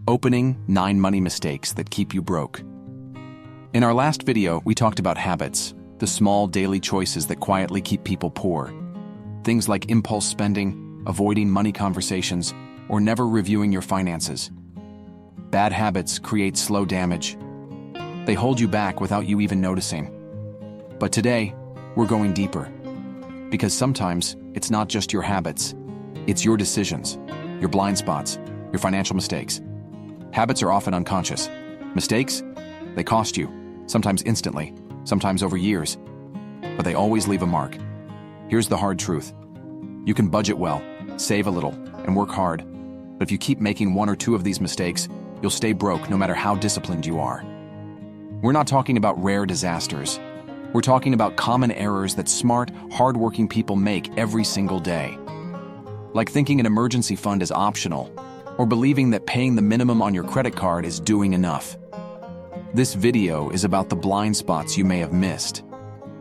Opening 9 money mistakes that keep you broke. In our last video, we talked about habits, the small daily choices that quietly keep people poor. Things like impulse spending, avoiding money conversations, or never reviewing your finances. Bad habits create slow damage. They hold you back without you even noticing. But today, we're going deeper. Because sometimes, it's not just your habits, it's your decisions, your blind spots, your financial mistakes. Habits are often unconscious. Mistakes? They cost you, sometimes instantly, sometimes over years. But they always leave a mark. Here's the hard truth. You can budget well, save a little, and work hard. But if you keep making 1 or 2 of these mistakes, you'll stay broke no matter how disciplined you are. We're not talking about rare disasters. We're talking about common errors that smart, hardworking people make every single day. Like thinking an emergency fund is optional, or believing that paying the minimum on your credit card is doing enough. This video is about the blind spots you may have missed,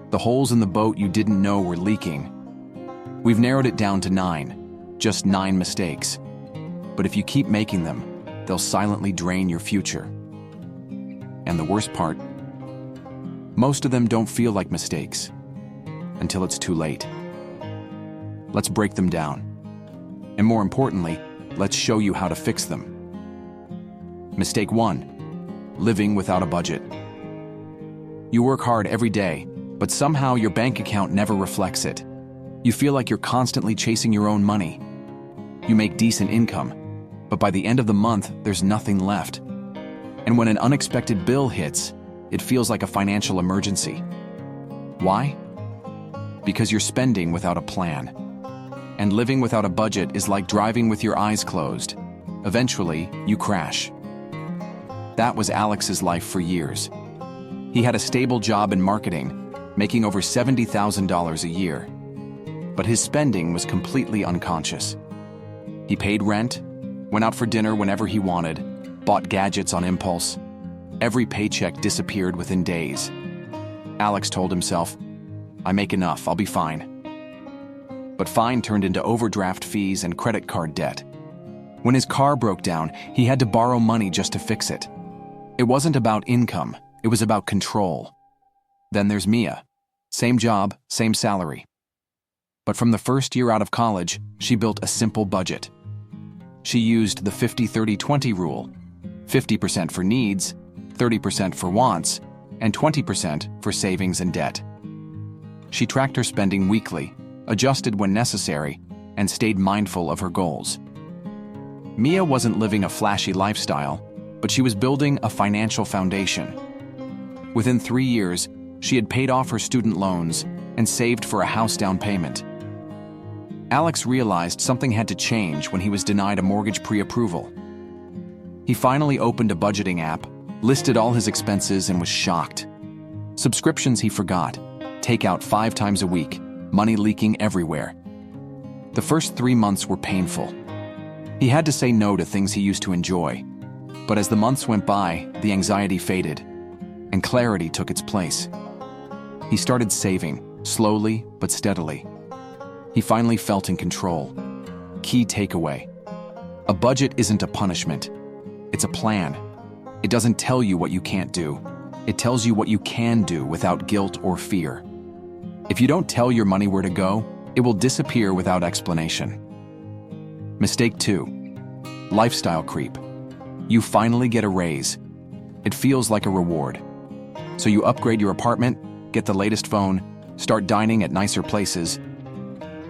the holes in the boat you didn't know were leaking. We've narrowed it down to 9, just 9 mistakes. But if you keep making them, they'll silently drain your future. And the worst part, most of them don't feel like mistakes until it's too late. Let's break them down. And more importantly, let's show you how to fix them. Mistake 1, living without a budget. You work hard every day, but somehow your bank account never reflects it. You feel like you're constantly chasing your own money. You make decent income, but by the end of the month, there's nothing left. And when an unexpected bill hits, it feels like a financial emergency. Why? Because you're spending without a plan. And living without a budget is like driving with your eyes closed. Eventually, you crash. That was Alex's life for years. He had a stable job in marketing, making over $70,000 a year. But his spending was completely unconscious. He paid rent, went out for dinner whenever he wanted, bought gadgets on impulse. Every paycheck disappeared within days. Alex told himself, "I make enough, I'll be fine." But fine turned into overdraft fees and credit card debt. When his car broke down, he had to borrow money just to fix it. It wasn't about income, it was about control. Then there's Mia. Same job, same salary. But from the first year out of college, she built a simple budget. She used the 50-30-20 rule, 50% for needs, 30% for wants, and 20% for savings and debt. She tracked her spending weekly, adjusted when necessary, and stayed mindful of her goals. Mia wasn't living a flashy lifestyle, but she was building a financial foundation. Within 3 years, she had paid off her student loans and saved for a house down payment. Alex realized something had to change when he was denied a mortgage pre-approval. He finally opened a budgeting app, listed all his expenses, and was shocked. Subscriptions he forgot, takeout 5 times a week, money leaking everywhere. The first 3 months were painful. He had to say no to things he used to enjoy. But as the months went by, the anxiety faded, and clarity took its place. He started saving, slowly but steadily. He finally felt in control. Key takeaway: a budget isn't a punishment. It's a plan. It doesn't tell you what you can't do. It tells you what you can do without guilt or fear. If you don't tell your money where to go, it will disappear without explanation. Mistake 2, lifestyle creep. You finally get a raise. It feels like a reward. So you upgrade your apartment, get the latest phone, start dining at nicer places.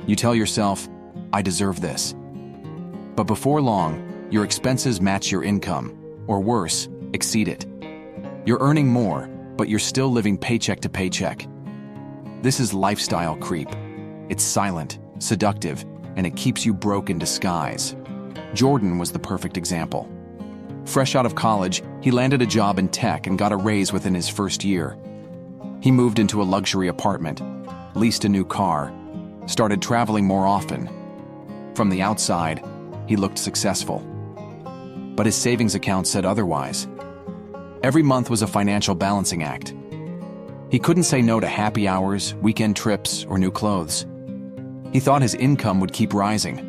You tell yourself, "I deserve this." But before long, your expenses match your income, or worse, exceed it. You're earning more, but you're still living paycheck to paycheck. This is lifestyle creep. It's silent, seductive, and it keeps you broke in disguise. Jordan was the perfect example. Fresh out of college, he landed a job in tech and got a raise within his first year. He moved into a luxury apartment, leased a new car, started traveling more often. From the outside, he looked successful. But his savings account said otherwise. Every month was a financial balancing act. He couldn't say no to happy hours, weekend trips, or new clothes. He thought his income would keep rising,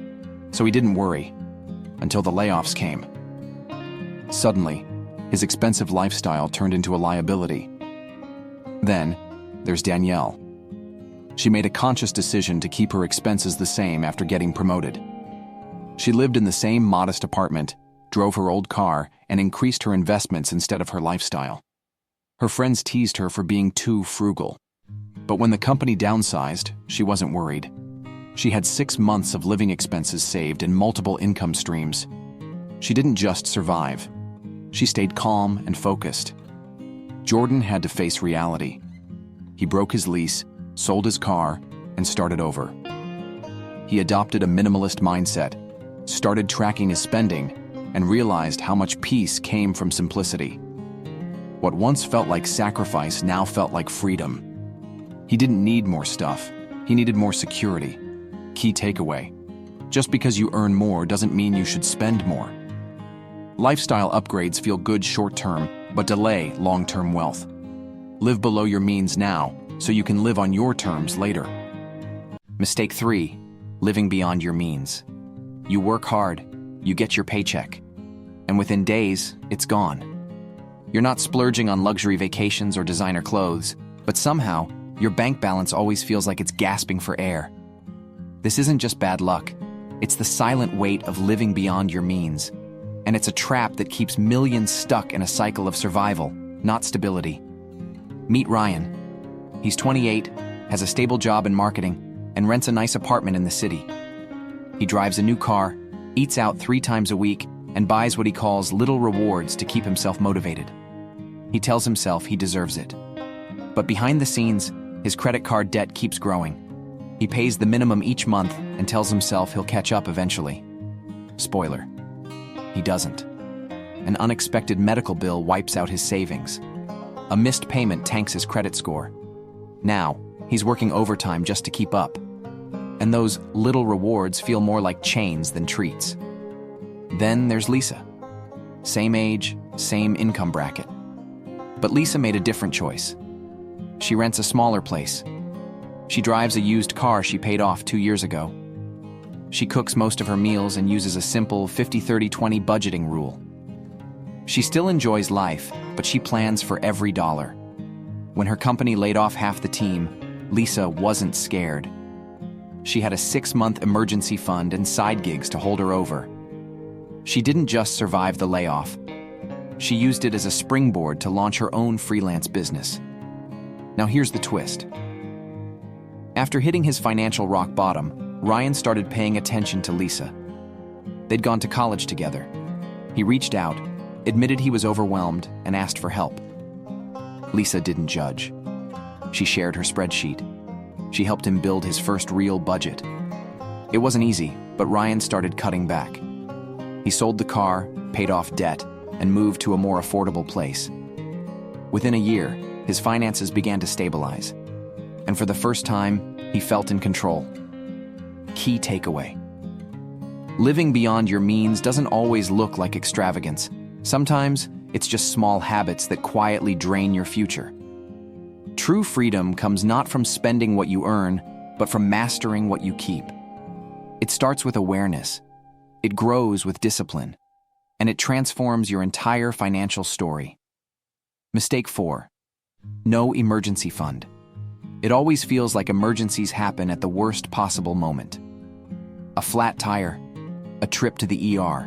so he didn't worry, until the layoffs came. Suddenly, his expensive lifestyle turned into a liability. Then, there's Danielle. She made a conscious decision to keep her expenses the same after getting promoted. She lived in the same modest apartment, drove her old car, and increased her investments instead of her lifestyle. Her friends teased her for being too frugal. But when the company downsized, she wasn't worried. She had 6 months of living expenses saved and multiple income streams. She didn't just survive. She stayed calm and focused. Jordan had to face reality. He broke his lease, sold his car, and started over. He adopted a minimalist mindset, started tracking his spending, and realized how much peace came from simplicity. What once felt like sacrifice now felt like freedom. He didn't need more stuff. He needed more security. Key takeaway: just because you earn more doesn't mean you should spend more. Lifestyle upgrades feel good short-term, but delay long-term wealth. Live below your means now, so you can live on your terms later. Mistake 3, living beyond your means. You work hard, you get your paycheck, and within days, it's gone. You're not splurging on luxury vacations or designer clothes, but somehow, your bank balance always feels like it's gasping for air. This isn't just bad luck. It's the silent weight of living beyond your means. And it's a trap that keeps millions stuck in a cycle of survival, not stability. Meet Ryan. He's 28, has a stable job in marketing, and rents a nice apartment in the city. He drives a new car, eats out 3 times a week, and buys what he calls little rewards to keep himself motivated. He tells himself he deserves it. But behind the scenes, his credit card debt keeps growing. He pays the minimum each month and tells himself he'll catch up eventually. Spoiler: he doesn't. An unexpected medical bill wipes out his savings. A missed payment tanks his credit score. Now, he's working overtime just to keep up. And those little rewards feel more like chains than treats. Then there's Lisa. Same age, same income bracket. But Lisa made a different choice. She rents a smaller place. She drives a used car she paid off 2 years ago. She cooks most of her meals and uses a simple 50-30-20 budgeting rule. She still enjoys life, but she plans for every dollar. When her company laid off half the team, Lisa wasn't scared. She had a 6-month emergency fund and side gigs to hold her over. She didn't just survive the layoff. She used it as a springboard to launch her own freelance business. Now here's the twist. After hitting his financial rock bottom, Ryan started paying attention to Lisa. They'd gone to college together. He reached out, admitted he was overwhelmed, and asked for help. Lisa didn't judge. She shared her spreadsheet. She helped him build his first real budget. It wasn't easy, but Ryan started cutting back. He sold the car, paid off debt, and moved to a more affordable place. Within a year, his finances began to stabilize. And for the first time, he felt in control. Key takeaway: living beyond your means doesn't always look like extravagance. Sometimes, it's just small habits that quietly drain your future. True freedom comes not from spending what you earn, but from mastering what you keep. It starts with awareness. It grows with discipline. And it transforms your entire financial story. Mistake 4. No emergency fund. It always feels like emergencies happen at the worst possible moment. A flat tire, a trip to the ER,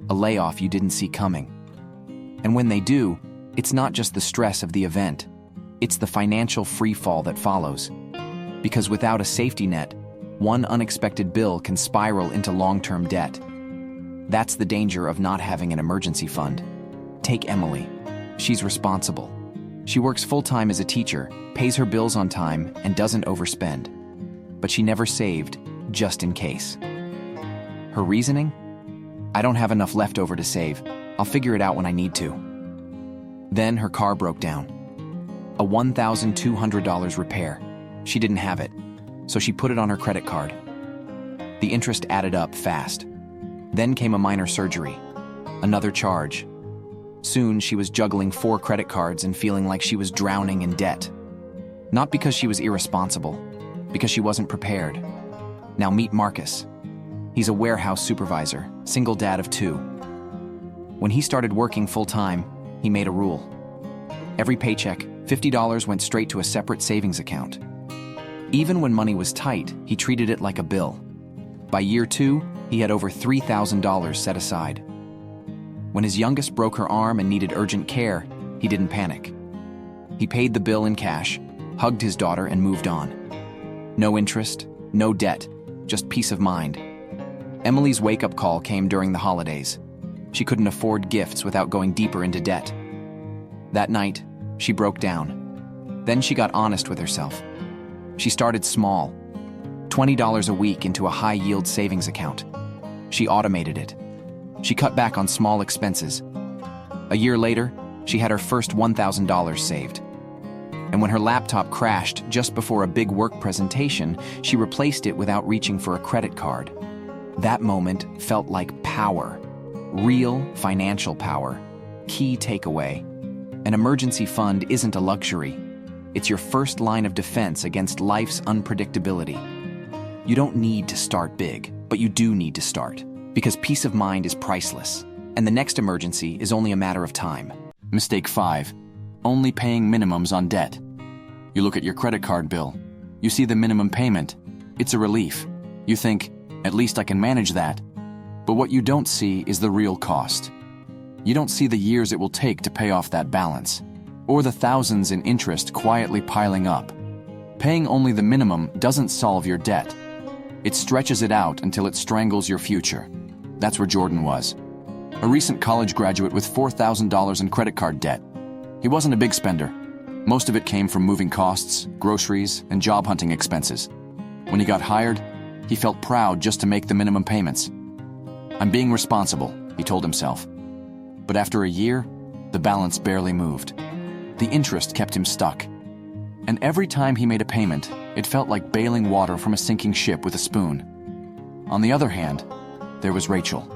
a layoff you didn't see coming. And when they do, it's not just the stress of the event, it's the financial freefall that follows. Because without a safety net, one unexpected bill can spiral into long-term debt. That's the danger of not having an emergency fund. Take Emily. She's responsible. She works full-time as a teacher, pays her bills on time, and doesn't overspend. But she never saved, just in case. Her reasoning? I don't have enough left over to save. I'll figure it out when I need to. Then her car broke down. A $1,200 repair. She didn't have it, so she put it on her credit card. The interest added up fast. Then came a minor surgery. Another charge. Soon, she was juggling 4 credit cards and feeling like she was drowning in debt. Not because she was irresponsible, because she wasn't prepared. Now meet Marcus. He's a warehouse supervisor, single dad of 2. When he started working full-time, he made a rule. Every paycheck, $50 went straight to a separate savings account. Even when money was tight, he treated it like a bill. By year 2, he had over $3,000 set aside. When his youngest broke her arm and needed urgent care, he didn't panic. He paid the bill in cash, hugged his daughter, and moved on. No interest, no debt, just peace of mind. Emily's wake-up call came during the holidays. She couldn't afford gifts without going deeper into debt. That night, she broke down. Then she got honest with herself. She started small, $20 a week into a high-yield savings account. She automated it. She cut back on small expenses. A year later, she had her first $1,000 saved. And when her laptop crashed just before a big work presentation, she replaced it without reaching for a credit card. That moment felt like power, real financial power. Key takeaway: an emergency fund isn't a luxury. It's your first line of defense against life's unpredictability. You don't need to start big, but you do need to start, because peace of mind is priceless, and the next emergency is only a matter of time. Mistake 5. Only paying minimums on debt. You look at your credit card bill. You see the minimum payment. It's a relief. You think, at least I can manage that. But what you don't see is the real cost. You don't see the years it will take to pay off that balance, or the thousands in interest quietly piling up. Paying only the minimum doesn't solve your debt. It stretches it out until it strangles your future. That's where Jordan was. A recent college graduate with $4,000 in credit card debt. He wasn't a big spender. Most of it came from moving costs, groceries, and job hunting expenses. When he got hired, he felt proud just to make the minimum payments. "I'm being responsible," he told himself. But after a year, the balance barely moved. The interest kept him stuck. And every time he made a payment, it felt like bailing water from a sinking ship with a spoon. On the other hand, there was Rachel.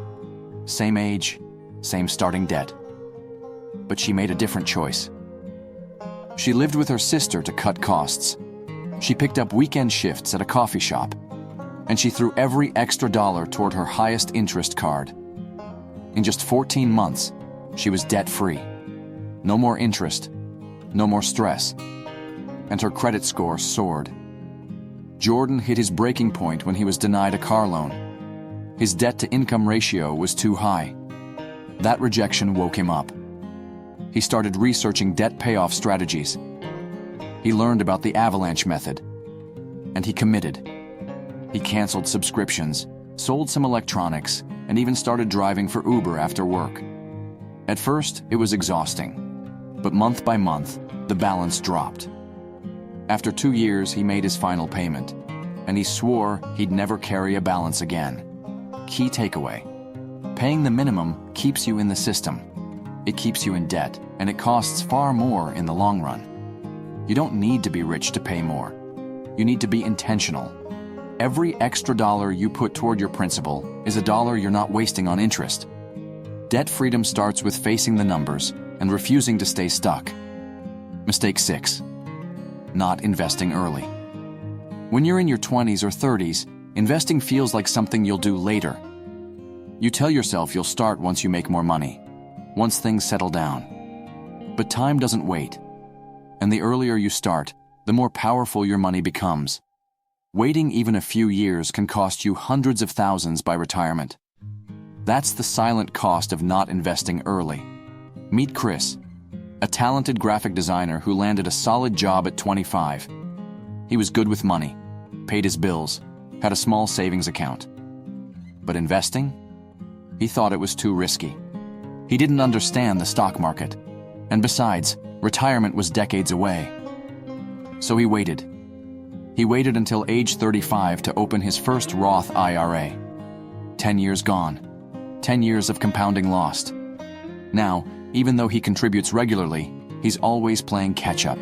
Same age, same starting debt. But she made a different choice. She lived with her sister to cut costs. She picked up weekend shifts at a coffee shop, and she threw every extra dollar toward her highest interest card. In just 14 months, she was debt-free. No more interest, no more stress, and her credit score soared. Jordan hit his breaking point when he was denied a car loan. His debt-to-income ratio was too high. That rejection woke him up. He started researching debt payoff strategies. He learned about the avalanche method, and he committed. He canceled subscriptions, sold some electronics, and even started driving for Uber after work. At first, it was exhausting, but month by month, the balance dropped. After 2 years, he made his final payment, and he swore he'd never carry a balance again. Key takeaway: paying the minimum keeps you in the system. It keeps you in debt, and it costs far more in the long run. You don't need to be rich to pay more. You need to be intentional. Every extra dollar you put toward your principal is a dollar you're not wasting on interest. Debt freedom starts with facing the numbers and refusing to stay stuck. Mistake 6. Not investing early. When you're in your 20s or 30s, investing feels like something you'll do later. You tell yourself you'll start once you make more money, once things settle down. But time doesn't wait. And the earlier you start, the more powerful your money becomes. Waiting even a few years can cost you hundreds of thousands by retirement. That's the silent cost of not investing early. Meet Chris, a talented graphic designer who landed a solid job at 25. He was good with money, paid his bills, had a small savings account. But investing? He thought it was too risky. He didn't understand the stock market. And besides, retirement was decades away. So he waited. He waited until age 35 to open his first Roth IRA. 10 years gone. 10 years of compounding lost. Now, even though he contributes regularly, he's always playing catch-up.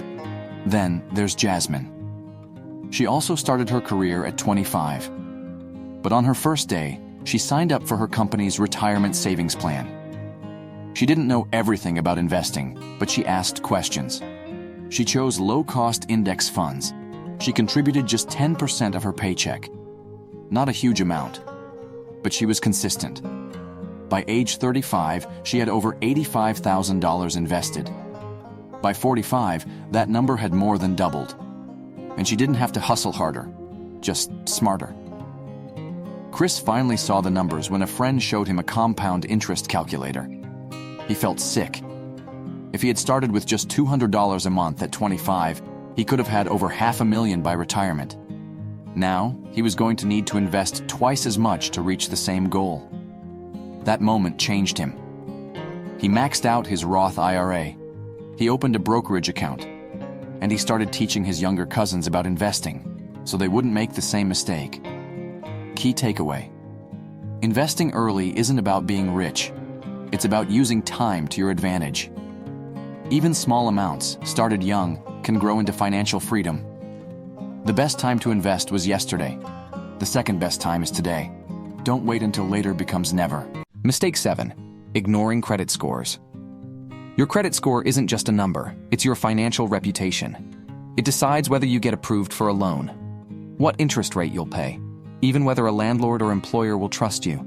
Then there's Jasmine. She also started her career at 25. But on her first day, she signed up for her company's retirement savings plan. She didn't know everything about investing, but she asked questions. She chose low-cost index funds. She contributed just 10% of her paycheck. Not a huge amount, but she was consistent. By age 35, she had over $85,000 invested. By 45, that number had more than doubled. And she didn't have to hustle harder, just smarter. Chris finally saw the numbers when a friend showed him a compound interest calculator. He felt sick. If he had started with just $200 a month at 25, he could have had over $500,000 by retirement. Now, he was going to need to invest twice as much to reach the same goal. That moment changed him. He maxed out his Roth IRA. He opened a brokerage account. And he started teaching his younger cousins about investing, so they wouldn't make the same mistake. Key takeaway: investing early isn't about being rich. It's about using time to your advantage. Even small amounts, started young, can grow into financial freedom. The best time to invest was yesterday. The second best time is today. Don't wait until later becomes never. Mistake 7. Ignoring credit scores. Your credit score isn't just a number, it's your financial reputation. It decides whether you get approved for a loan, what interest rate you'll pay, even whether a landlord or employer will trust you.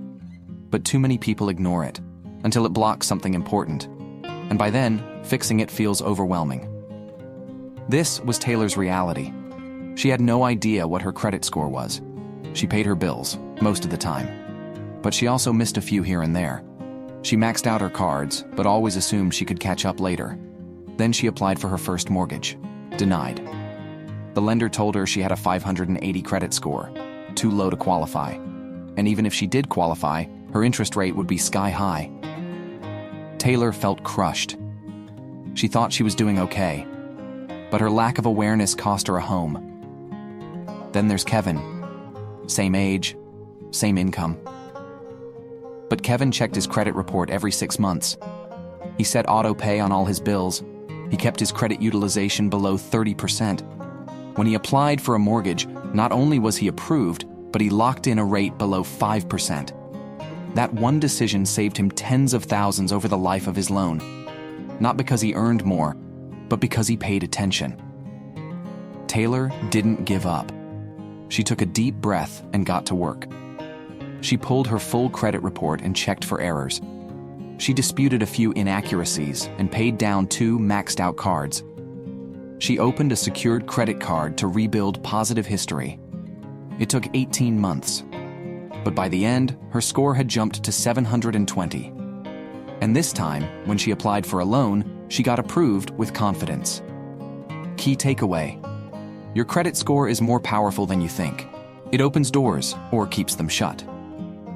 But too many people ignore it, until it blocks something important. And by then, fixing it feels overwhelming. This was Taylor's reality. She had no idea what her credit score was. She paid her bills, most of the time. But she also missed a few here and there. She maxed out her cards, but always assumed she could catch up later. Then she applied for her first mortgage. Denied. The lender told her she had a 580 credit score, too low to qualify. And even if she did qualify, her interest rate would be sky high. Taylor felt crushed. She thought she was doing okay, but her lack of awareness cost her a home. Then there's Kevin. Same age, same income. But Kevin checked his credit report every 6 months. He set auto pay on all his bills. He kept his credit utilization below 30%. When he applied for a mortgage, not only was he approved, but he locked in a rate below 5%. That one decision saved him tens of thousands over the life of his loan. Not because he earned more, but because he paid attention. Taylor didn't give up. She took a deep breath and got to work. She pulled her full credit report and checked for errors. She disputed a few inaccuracies and paid down 2 maxed-out cards. She opened a secured credit card to rebuild positive history. It took 18 months. But by the end, her score had jumped to 720. And this time, when she applied for a loan, she got approved with confidence. Key takeaway: your credit score is more powerful than you think. It opens doors or keeps them shut.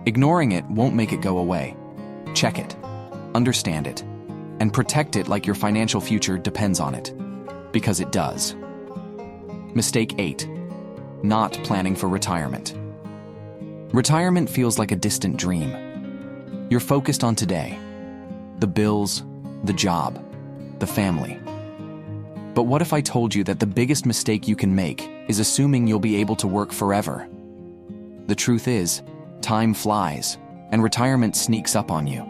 Ignoring it won't make it go away. Check it, understand it, and protect it like your financial future depends on it. Because it does. Mistake 8. Not planning for retirement. Retirement feels like a distant dream. You're focused on today. The bills, the job, the family. But what if I told you that the biggest mistake you can make is assuming you'll be able to work forever? The truth is, time flies, and retirement sneaks up on you.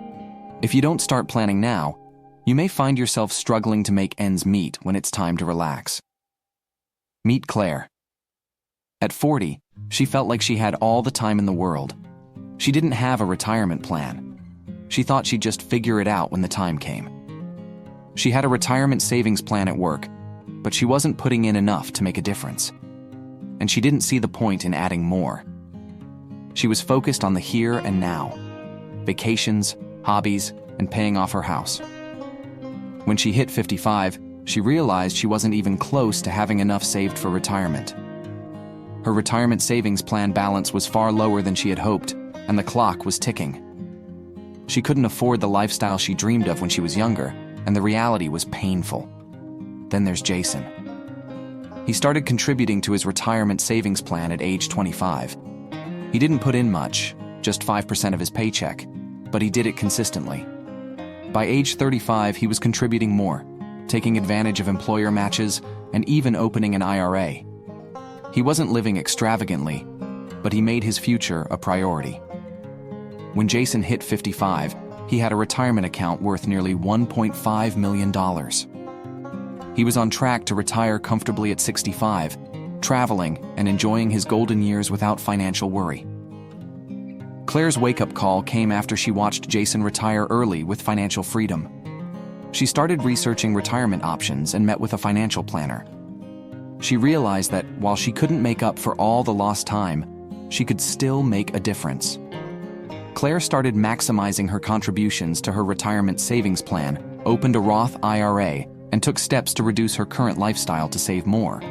If you don't start planning now, you may find yourself struggling to make ends meet when it's time to relax. Meet Claire. At 40, she felt like she had all the time in the world. She didn't have a retirement plan. She thought she'd just figure it out when the time came. She had a retirement savings plan at work, but she wasn't putting in enough to make a difference. And she didn't see the point in adding more. She was focused on the here and now, vacations, hobbies, and paying off her house. When she hit 55, she realized she wasn't even close to having enough saved for retirement. Her retirement savings plan balance was far lower than she had hoped, and the clock was ticking. She couldn't afford the lifestyle she dreamed of when she was younger, and the reality was painful. Then there's Jason. He started contributing to his retirement savings plan at age 25. He didn't put in much, just 5% of his paycheck, but he did it consistently. By age 35, he was contributing more, taking advantage of employer matches, and even opening an IRA. He wasn't living extravagantly, but he made his future a priority. When Jason hit 55, he had a retirement account worth nearly $1.5 million. He was on track to retire comfortably at 65, traveling and enjoying his golden years without financial worry. Claire's wake-up call came after she watched Jason retire early with financial freedom. She started researching retirement options and met with a financial planner. She realized that while she couldn't make up for all the lost time, she could still make a difference. Claire started maximizing her contributions to her retirement savings plan, opened a Roth IRA, and took steps to reduce her current lifestyle to save more.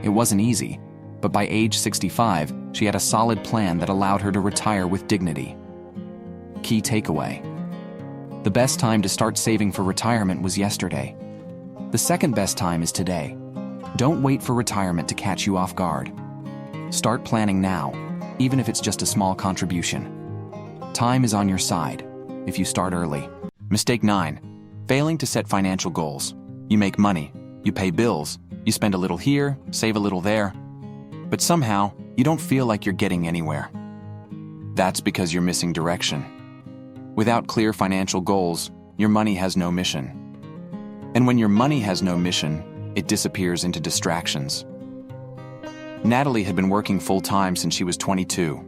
It wasn't easy, but by age 65, she had a solid plan that allowed her to retire with dignity. Key takeaway: the best time to start saving for retirement was yesterday. The second best time is today. Don't wait for retirement to catch you off guard. Start planning now, even if it's just a small contribution. Time is on your side if you start early. Mistake 9. Failing to set financial goals. You make money, you pay bills, you spend a little here, save a little there, but somehow you don't feel like you're getting anywhere. That's because you're missing direction. Without clear financial goals, your money has no mission. And when your money has no mission, it disappears into distractions. Natalie had been working full-time since she was 22.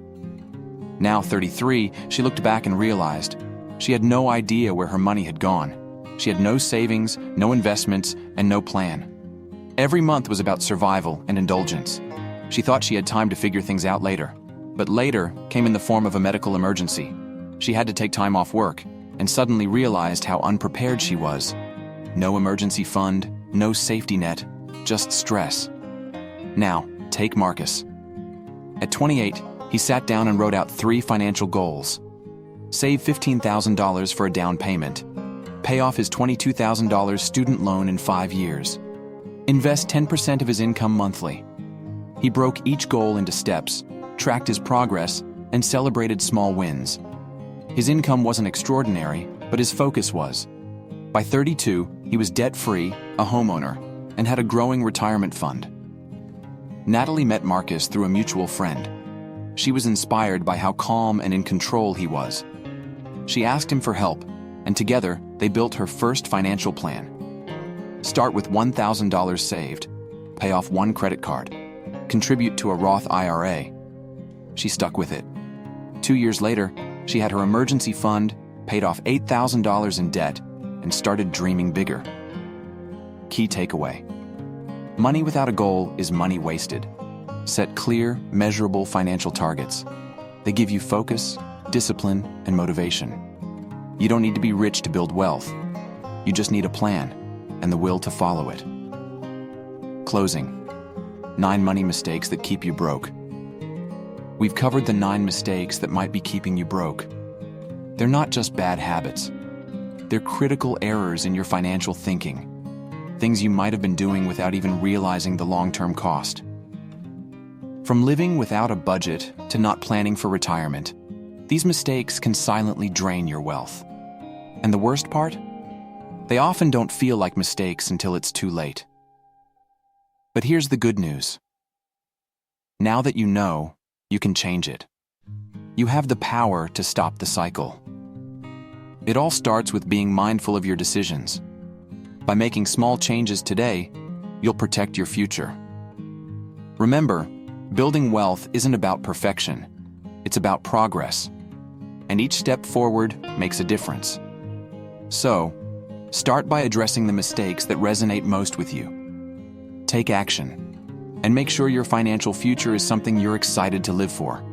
Now 33, she looked back and realized she had no idea where her money had gone. She had no savings, no investments, and no plan. Every month was about survival and indulgence. She thought she had time to figure things out later, but later came in the form of a medical emergency. She had to take time off work and suddenly realized how unprepared she was. No emergency fund, no safety net, just stress. Now, take Marcus. At 28, he sat down and wrote out 3 financial goals. Save $15,000 for a down payment. Pay off his $22,000 student loan in 5 years. Invest 10% of his income monthly. He broke each goal into steps, tracked his progress, and celebrated small wins. His income wasn't extraordinary, but his focus was. By 32, he was debt-free, a homeowner, and had a growing retirement fund. Natalie met Marcus through a mutual friend. She was inspired by how calm and in control he was. She asked him for help, and together they built her first financial plan. Start with $1,000 saved, pay off 1 credit card, contribute to a Roth IRA. She stuck with it. 2 years later, she had her emergency fund, paid off $8,000 in debt, and started dreaming bigger. Key takeaway: money without a goal is money wasted. Set clear, measurable financial targets. They give you focus, discipline, and motivation. You don't need to be rich to build wealth. You just need a plan and the will to follow it. Closing. 9 money mistakes that keep you broke. We've covered the 9 mistakes that might be keeping you broke. They're not just bad habits. They're critical errors in your financial thinking. Things you might have been doing without even realizing the long-term cost. From living without a budget to not planning for retirement, these mistakes can silently drain your wealth. And the worst part? They often don't feel like mistakes until it's too late. But here's the good news. Now that you know, you can change it. You have the power to stop the cycle. It all starts with being mindful of your decisions. By making small changes today, you'll protect your future. Remember, building wealth isn't about perfection. It's about progress. And each step forward makes a difference. So, start by addressing the mistakes that resonate most with you. Take action, and make sure your financial future is something you're excited to live for.